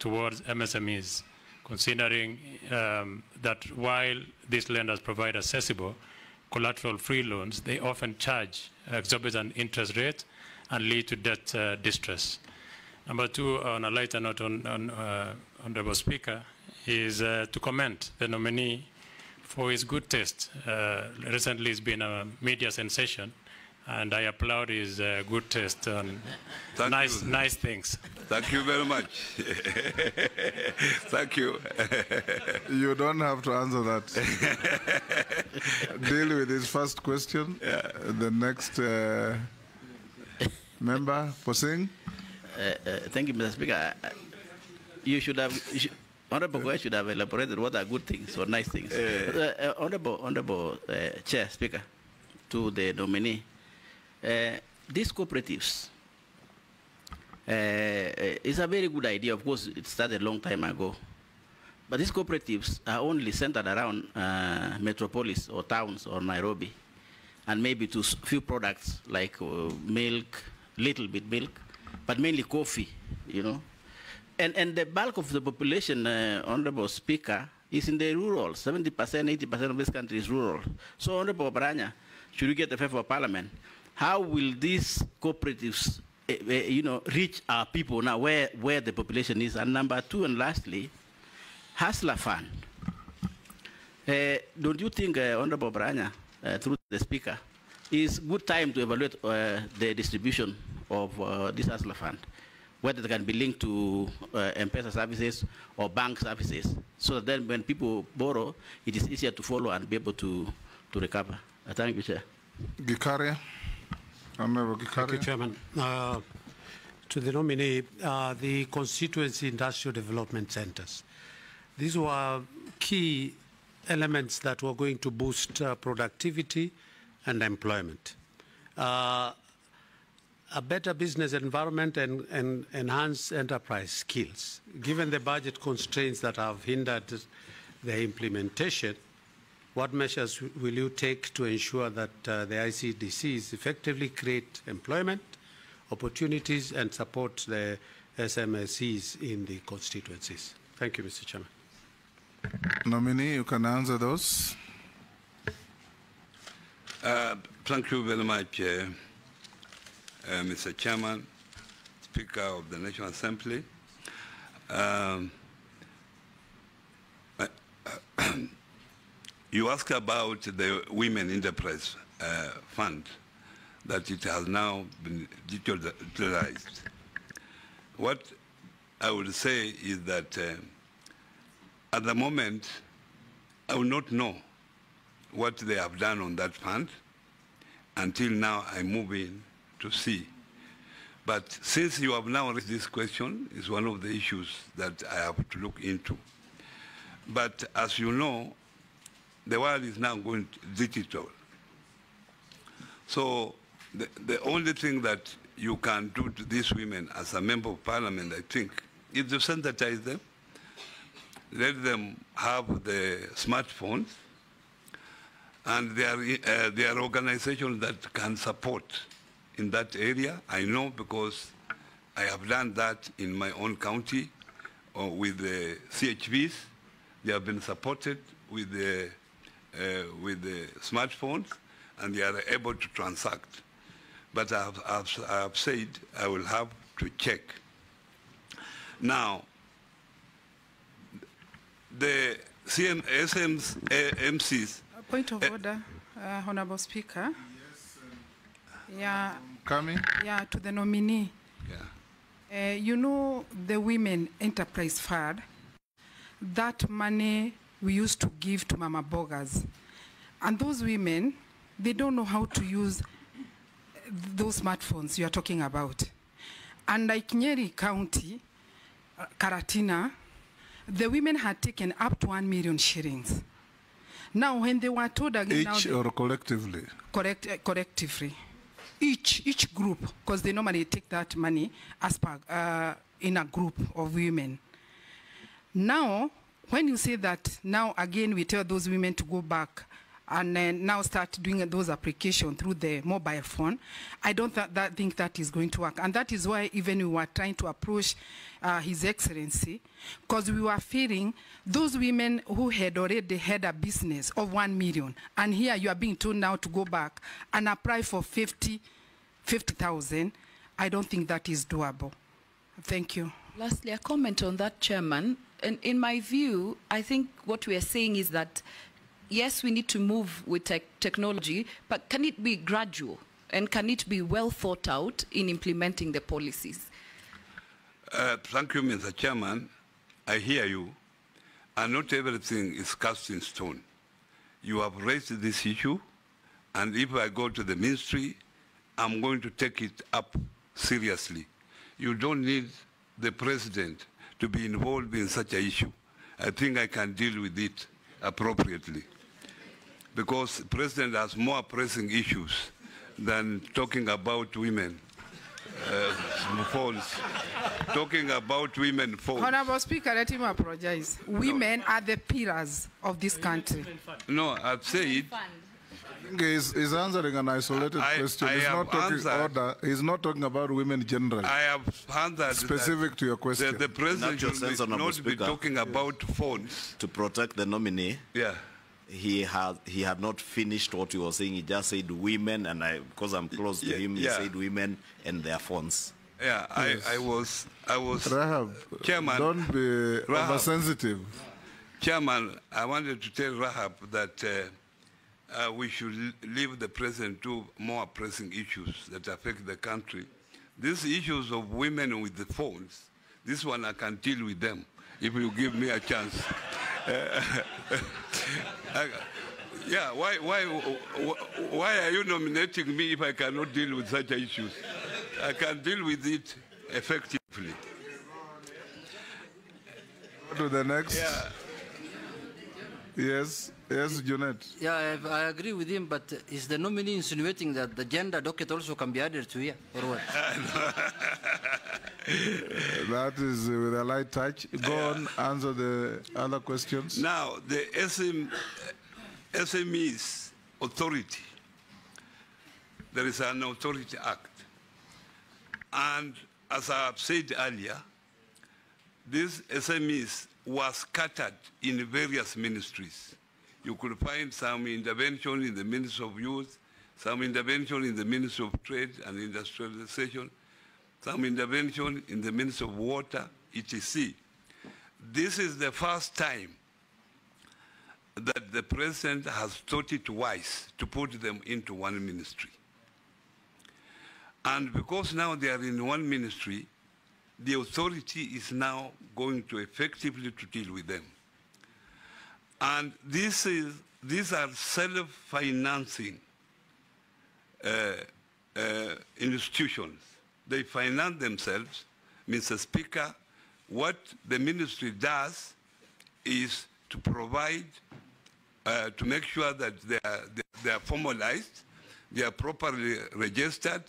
towards MSMEs, considering that while these lenders provide accessible, collateral-free loans, they often charge exorbitant interest rates and lead to debt distress. Number two, on a lighter note, Honorable Speaker, is to commend the nominee for his good taste. Recently, it's been a media sensation, and I applaud his good taste on nice things. Thank you very much. Thank you. You don't have to answer that. Deal with his first question. Yeah. The next member, Posing. Thank you, Mr. Speaker. Honorable Koech should have elaborated what are good things or nice things. Honorable Chair, Speaker, to the nominee, these cooperatives is a very good idea. Of course, it started a long time ago. But these cooperatives are only centered around metropolis or towns or Nairobi, and maybe to few products like milk, little bit milk, but mainly coffee, you know. And the bulk of the population, Honorable Speaker, is in the rural. 70%, 80% of this country is rural. So, Honorable Oparanya, should you get the favor of Parliament, how will these cooperatives, reach our people now where the population is? And number two, and lastly, Hustler Fund. Don't you think, Honorable Oparanya, through the Speaker, is good time to evaluate the distribution of this Hustler Fund, whether they can be linked to M-Pesa services or bank services, so that then when people borrow, it is easier to follow and be able to recover. Thank you, Chair. Gikaria. Honorable Gikaria. Thank you, Chairman. To the nominee, the constituency industrial development centers. These were key elements that were going to boost productivity and employment. A better business environment and enhance enterprise skills. Given the budget constraints that have hindered the implementation, what measures will you take to ensure that the ICDCs effectively create employment opportunities and support the SMSEs in the constituencies? Thank you, Mr. Chairman. Nominee, you can answer those. Thank you very much, Mr. Chairman, Speaker of the National Assembly. You asked about the Women Enterprise Fund, that it has now been digitalized. What I would say is that at the moment, I will not know what they have done on that fund until now I move in to see. But since you have now raised this question, it's one of the issues that I have to look into. But as you know, the world is now going digital. So the only thing that you can do to these women as a member of parliament, I think, is to sensitize them, let them have the smartphones, and there are organizations that can support in that area. I know because I have done that in my own county with the CHVs. They have been supported with the smartphones, and they are able to transact. But I have said I will have to check. Now, the MCs. Point of order, Honorable Speaker. Yeah. Coming? Yeah, to the nominee. Yeah. You know, the Women Enterprise Fund, that money we used to give to Mama Bogas. And those women, they don't know how to use those smartphones you are talking about. And like Nyeri County, Karatina, the women had taken up to 1 million shillings. Now, when they were told again... Each or collectively? Collectively. Each group, because they normally take that money as per, in a group of women. Now, when you say that, now again we tell those women to go back and then now start doing those applications through the mobile phone, I don't think that is going to work. And that is why even we were trying to approach His Excellency, because we were feeling those women who had already had a business of 1 million, and here you are being told now to go back and apply for 50,000. I don't think that is doable. Thank you. Lastly, a comment on that, Chairman. And in my view, I think what we are saying is that, yes, we need to move with technology, but can it be gradual? And can it be well thought out in implementing the policies? Thank you, Mr. Chairman. I hear you. And not everything is cast in stone. You have raised this issue, and if I go to the ministry, I'm going to take it up seriously. You don't need the president to be involved in such an issue. I think I can deal with it appropriately, because the president has more pressing issues than talking about women phones. Talking about women phones. Honorable Speaker, let him apologize. Women are the pillars of this country. No, I've said. He's answering an isolated question. He's not talking about women generally. I have answered specific to your question. The president should not be talking about phones. To protect the nominee, yeah, he had not finished what he was saying. He just said women, and because I'm close to him, he said women and their phones. Yeah, yes. I was. Rahab, Chairman, don't be oversensitive. Chairman, I wanted to tell Rahab that we should leave the president to more pressing issues that affect the country. These issues of women with the phones, this one I can deal with them if you give me a chance. Yeah, why are you nominating me if I cannot deal with such issues? I can deal with it effectively. Go to the next. Yeah. Yes, Junet. Yeah, I agree with him, but is the nominee insinuating that the gender docket also can be added to here, or what? That is with a light touch. Go on, answer the other questions. Now, the SMEs authority, there is an authority act. And as I have said earlier, these SMEs were scattered in various ministries. You could find some intervention in the Ministry of Youth, some intervention in the Ministry of Trade and Industrialization, some intervention in the Ministry of Water, etc. This is the first time that the President has thought it wise to put them into one ministry. And because now they are in one ministry, the authority is now going to effectively to deal with them. And these are self-financing institutions. They finance themselves. Mr. Speaker, what the ministry does is to provide, to make sure that they are formalized, they are properly registered.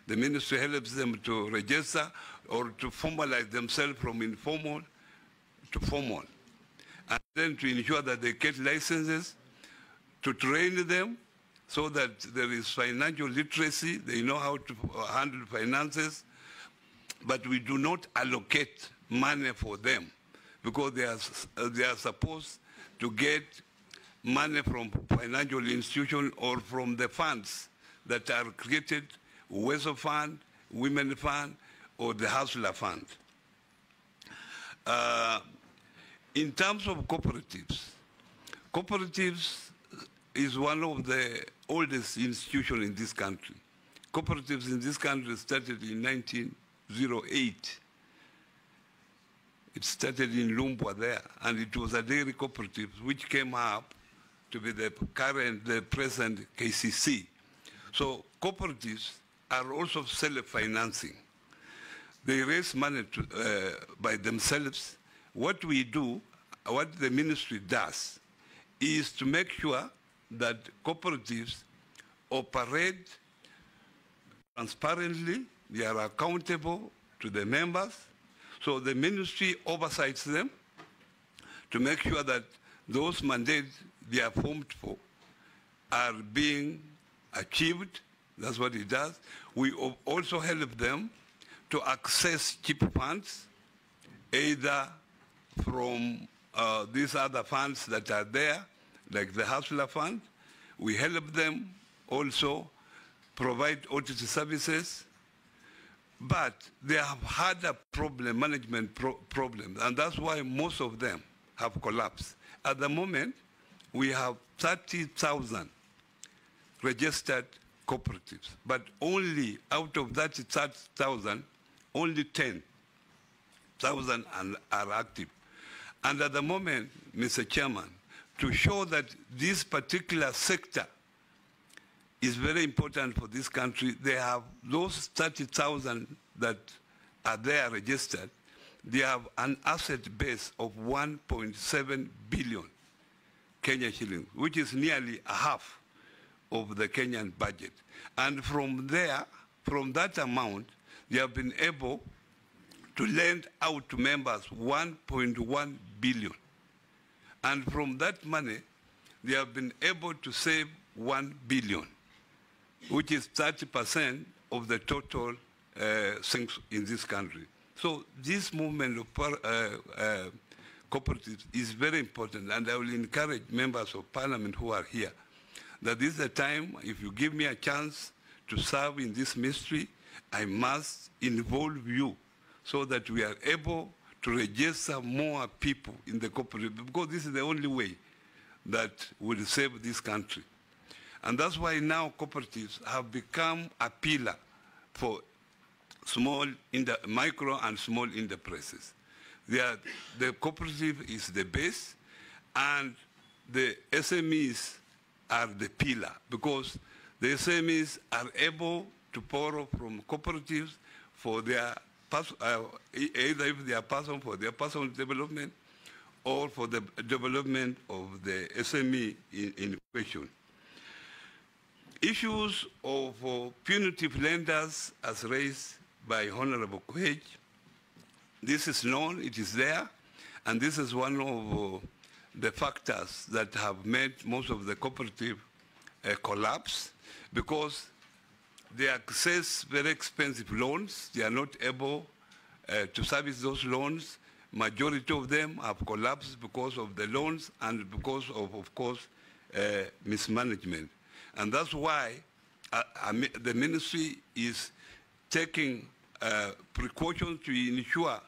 The ministry helps them to register or to formalize themselves from informal to formal. And then to ensure that they get licenses, to train them so that there is financial literacy, they know how to handle finances, but we do not allocate money for them because they are supposed to get money from financial institutions or from the funds that are created, Weso Fund, Women Fund, or the Hustler Fund. In terms of cooperatives, cooperatives is one of the oldest institutions in this country. Cooperatives in this country started in 1908. It started in Lumbwa there, and it was a dairy cooperative which came up to be the present KCC. So cooperatives are also self-financing. They raise money by themselves. What we do, what the ministry does, is to make sure that cooperatives operate transparently, they are accountable to the members, so the ministry oversees them to make sure that those mandates they are formed for are being achieved. That's what it does. We also help them to access cheap funds, either from these other funds that are there, like the Hustler Fund. We help them also provide OTC services, but they have had a problem, management problem, and that's why most of them have collapsed. At the moment, we have 30,000 registered cooperatives, but only out of that 30,000, only 10,000 are active. And at the moment, Mr. Chairman, to show that this particular sector is very important for this country, they have those 30,000 that are there registered, they have an asset base of 1.7 billion Kenya shillings, which is nearly a half of the Kenyan budget. And from there, from that amount, they have been able to lend out to members 1.1 billion. And from that money, they have been able to save 1 billion, which is 30% of the total things in this country. So this movement of cooperatives is very important, and I will encourage members of parliament who are here that this is the time, if you give me a chance to serve in this ministry, I must involve you so that we are able to register more people in the cooperative, because this is the only way that will save this country. And that's why now cooperatives have become a pillar for micro and small enterprises. The cooperative is the base, and the SMEs are the pillar, because the SMEs are able to borrow from cooperatives for their either if they are for their personal development or for the development of the SME in question. Issues of punitive lenders as raised by Honorable Koech, this is known, it is there, and this is one of the factors that have made most of the cooperative collapse, because they access very expensive loans. They are not able to service those loans. Majority of them have collapsed because of the loans and because of course, mismanagement. And that's why the ministry is taking precautions to ensure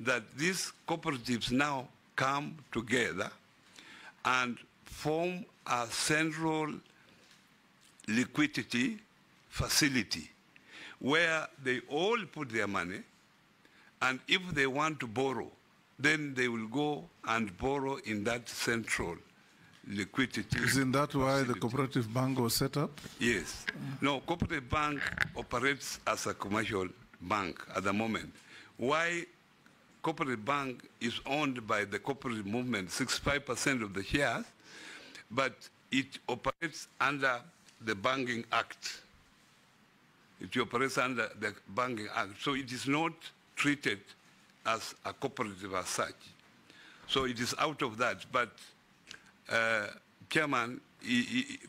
that these cooperatives now come together and form a central liquidity facility where they all put their money, and if they want to borrow, then they will go and borrow in that central liquidity. Isn't that why the cooperative bank was set up? Yes. No, cooperative bank operates as a commercial bank at the moment. Why cooperative bank is owned by the cooperative movement, 65% of the shares, but it operates under the Banking Act. It operates under the Banking Act. So it is not treated as a cooperative as such. So it is out of that. But, Chairman,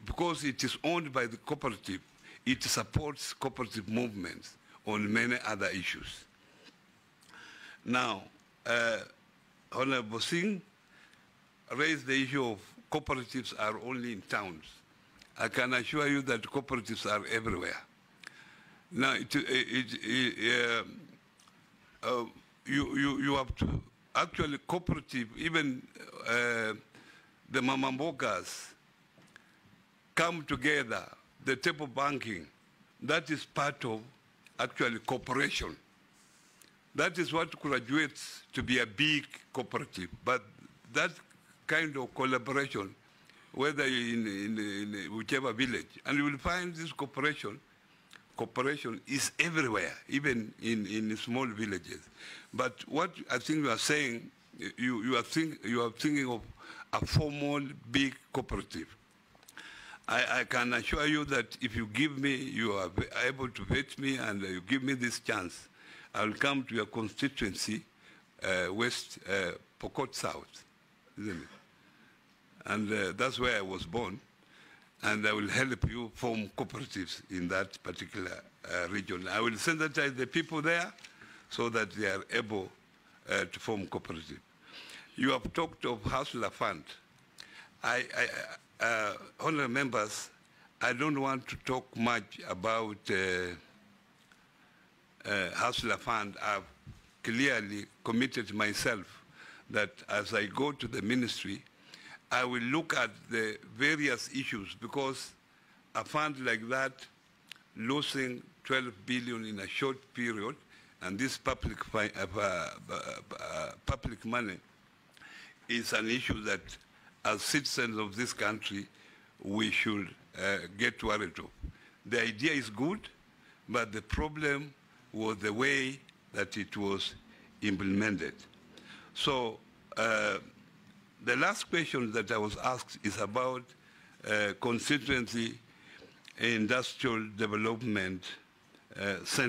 because it is owned by the cooperative, it supports cooperative movements on many other issues. Now, Honorable Singh raised the issue of cooperatives are only in towns. I can assure you that cooperatives are everywhere. Now, you have to actually cooperative, even the mamambogas come together, the table banking, that is part of actually cooperation. That is what graduates to be a big cooperative. But that kind of collaboration, whether in whichever village, and you will find this cooperation is everywhere, even in small villages. But what I think you are saying, you are thinking of a formal big cooperative. I can assure you that if you give me, you are able to vet me, and you give me this chance, I'll come to your constituency, West Pokot South, isn't it? And that's where I was born. and I will help you form cooperatives in that particular region. I will sensitize the people there so that they are able to form cooperatives. You have talked of Hustler Fund. Honourable members, I don't want to talk much about Hustler Fund. I've clearly committed myself that as I go to the ministry, I will look at the various issues, because a fund like that losing 12 billion in a short period, and this public money is an issue that as citizens of this country we should get worried of. The idea is good, but the problem was the way that it was implemented. So the last question that I was asked is about constituency industrial development center.